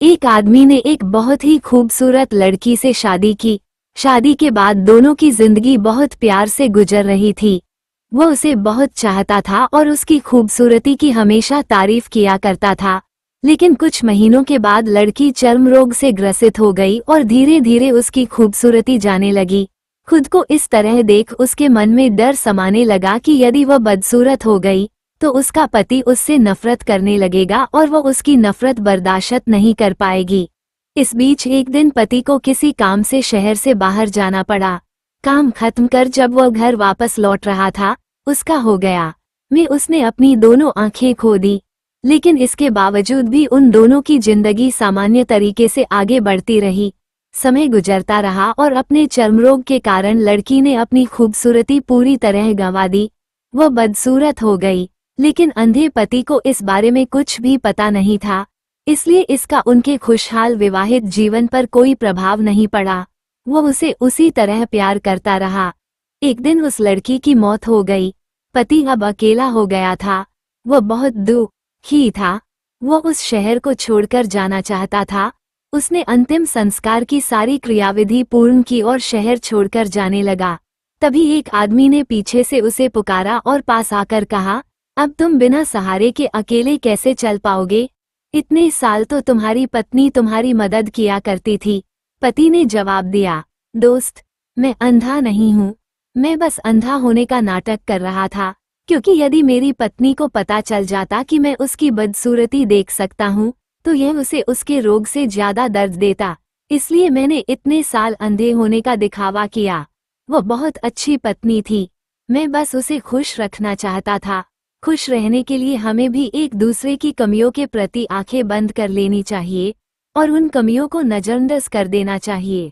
एक आदमी ने एक बहुत ही खूबसूरत लड़की से शादी की। शादी के बाद दोनों की जिंदगी बहुत प्यार से गुजर रही थी। वो उसे बहुत चाहता था और उसकी खूबसूरती की हमेशा तारीफ किया करता था। लेकिन कुछ महीनों के बाद लड़की चर्म रोग से ग्रसित हो गई और धीरे धीरे उसकी खूबसूरती जाने लगी। खुद को इस तरह देख उसके मन में डर समाने लगा कि यदि वह बदसूरत हो गई तो उसका पति उससे नफरत करने लगेगा और वो उसकी नफरत बर्दाश्त नहीं कर पाएगी। इस बीच एक दिन पति को किसी काम से शहर से बाहर जाना पड़ा। काम खत्म कर जब वह घर वापस लौट रहा था, उसका हो गया में उसने अपनी दोनों आंखें खो दी। लेकिन इसके बावजूद भी उन दोनों की जिंदगी सामान्य तरीके से आगे बढ़ती रही। समय गुजरता रहा और अपने चर्मरोग के कारण लड़की ने अपनी खूबसूरती पूरी तरह गंवा दी। वह बदसूरत हो गई, लेकिन अंधे पति को इस बारे में कुछ भी पता नहीं था, इसलिए इसका उनके खुशहाल विवाहित जीवन पर कोई प्रभाव नहीं पड़ा। वो उसे उसी तरह प्यार करता रहा। एक दिन उस लड़की की मौत हो गई। पति अब अकेला हो गया था। वह बहुत दुखी था। वो उस शहर को छोड़कर जाना चाहता था। उसने अंतिम संस्कार की सारी क्रियाविधि पूर्ण की और शहर छोड़कर जाने लगा। तभी एक आदमी ने पीछे से उसे पुकारा और पास आकर कहा, अब तुम बिना सहारे के अकेले कैसे चल पाओगे? इतने साल तो तुम्हारी पत्नी तुम्हारी मदद किया करती थी। पति ने जवाब दिया, दोस्त, मैं अंधा नहीं हूँ। मैं बस अंधा होने का नाटक कर रहा था, क्योंकि यदि मेरी पत्नी को पता चल जाता कि मैं उसकी बदसूरती देख सकता हूँ तो यह उसे उसके रोग से ज्यादा दर्द देता। इसलिए मैंने इतने साल अंधे होने का दिखावा किया। वह बहुत अच्छी पत्नी थी। मैं बस उसे खुश रखना चाहता था। खुश रहने के लिए हमें भी एक दूसरे की कमियों के प्रति आंखें बंद कर लेनी चाहिए और उन कमियों को नजरअंदाज कर देना चाहिए।